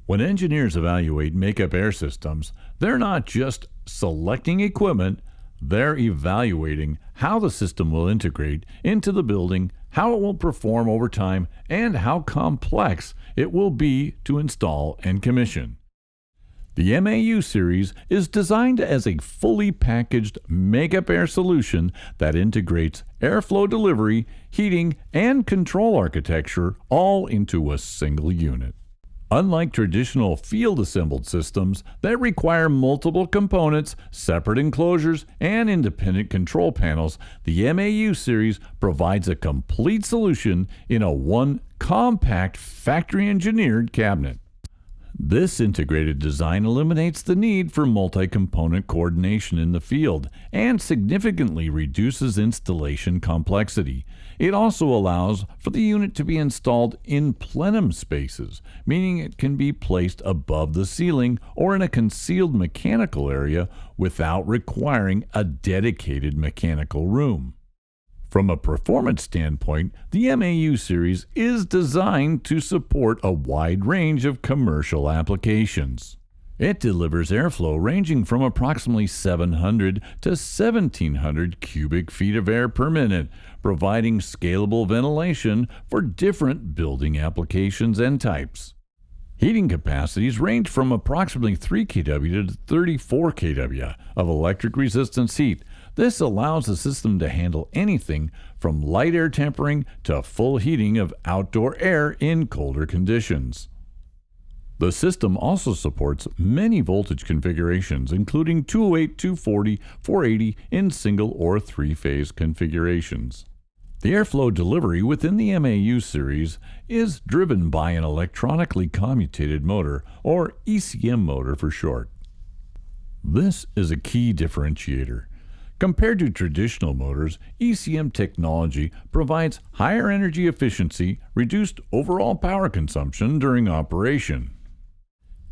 When engineers evaluate makeup air systems, they're not just selecting equipment, they're evaluating how the system will integrate into the building, how it will perform over time, and how complex it will be to install and commission. The MAU series is designed as a fully packaged makeup air solution that integrates airflow delivery, heating, and control architecture all into a single unit. Unlike traditional field-assembled systems that require multiple components, separate enclosures, and independent control panels, the MAU series provides a complete solution in one compact factory-engineered cabinet. This integrated design eliminates the need for multi-component coordination in the field and significantly reduces installation complexity. It also allows for the unit to be installed in plenum spaces, meaning it can be placed above the ceiling or in a concealed mechanical area without requiring a dedicated mechanical room. From a performance standpoint, the MAU series is designed to support a wide range of commercial applications. It delivers airflow ranging from approximately 700 to 1,700 cubic feet of air per minute, providing scalable ventilation for different building applications and types. Heating capacities range from approximately 3 kW to 34 kW of electric resistance heat. This allows the system to handle anything from light air tempering to full heating of outdoor air in colder conditions. The system also supports many voltage configurations, including 208, 240, 480 in single or three-phase configurations. The airflow delivery within the MAU series is driven by an electronically commutated motor, or ECM motor for short. This is a key differentiator. Compared to traditional motors, ECM technology provides higher energy efficiency, reduced overall power consumption during operation.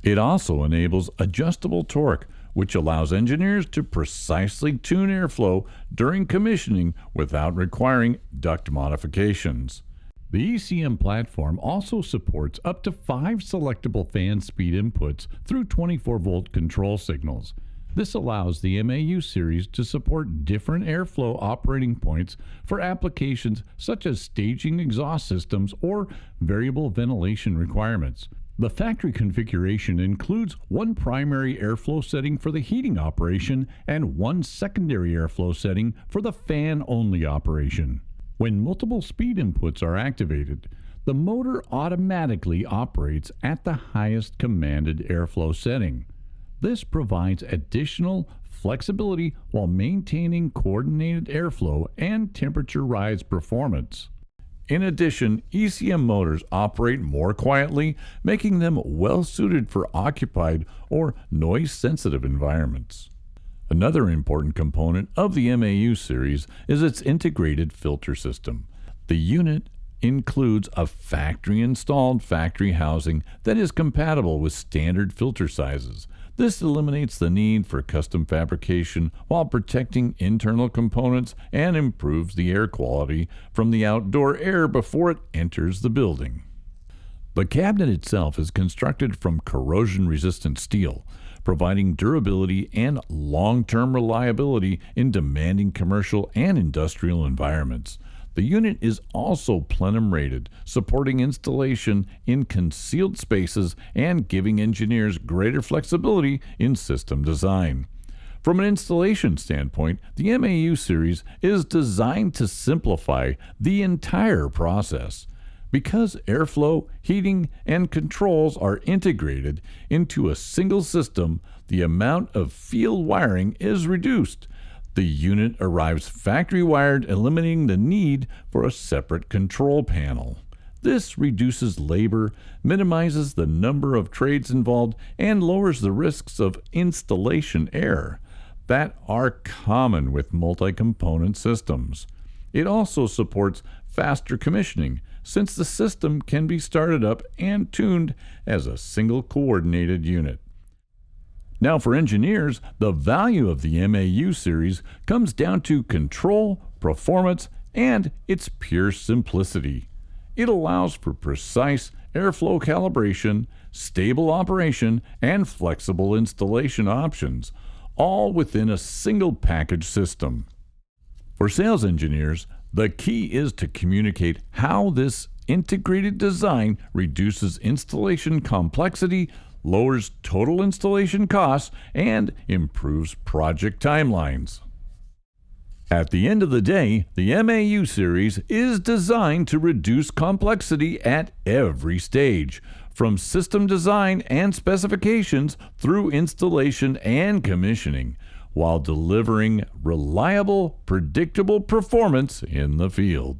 It also enables adjustable torque, which allows engineers to precisely tune airflow during commissioning without requiring duct modifications. The ECM platform also supports up to 5 selectable fan speed inputs through 24-volt control signals. This allows the MAU series to support different airflow operating points for applications such as staging exhaust systems or variable ventilation requirements. The factory configuration includes one primary airflow setting for the heating operation and one secondary airflow setting for the fan-only operation. When multiple speed inputs are activated, the motor automatically operates at the highest commanded airflow setting. This provides additional flexibility while maintaining coordinated airflow and temperature rise performance. In addition, ECM motors operate more quietly, making them well suited for occupied or noise-sensitive environments. Another important component of the MAU series is its integrated filter system. The unit includes a factory-installed factory housing that is compatible with standard filter sizes. This eliminates the need for custom fabrication while protecting internal components and improves the air quality from the outdoor air before it enters the building. The cabinet itself is constructed from corrosion-resistant steel, providing durability and long-term reliability in demanding commercial and industrial environments. The unit is also plenum rated, supporting installation in concealed spaces and giving engineers greater flexibility in system design. From an installation standpoint, the MAU series is designed to simplify the entire process. Because airflow, heating, and controls are integrated into a single system, the amount of field wiring is reduced. The unit arrives factory wired, eliminating the need for a separate control panel. This reduces labor, minimizes the number of trades involved, and lowers the risks of installation error that are common with multi-component systems. It also supports faster commissioning, since the system can be started up and tuned as a single coordinated unit. Now, for engineers, the value of the MAU series comes down to control, performance, and its pure simplicity. It allows for precise airflow calibration, stable operation, and flexible installation options, all within a single package system. For sales engineers, the key is to communicate how this integrated design reduces installation complexity, lowers total installation costs, and improves project timelines. At the end of the day, the MAU series is designed to reduce complexity at every stage, from system design and specifications through installation and commissioning, while delivering reliable, predictable performance in the field.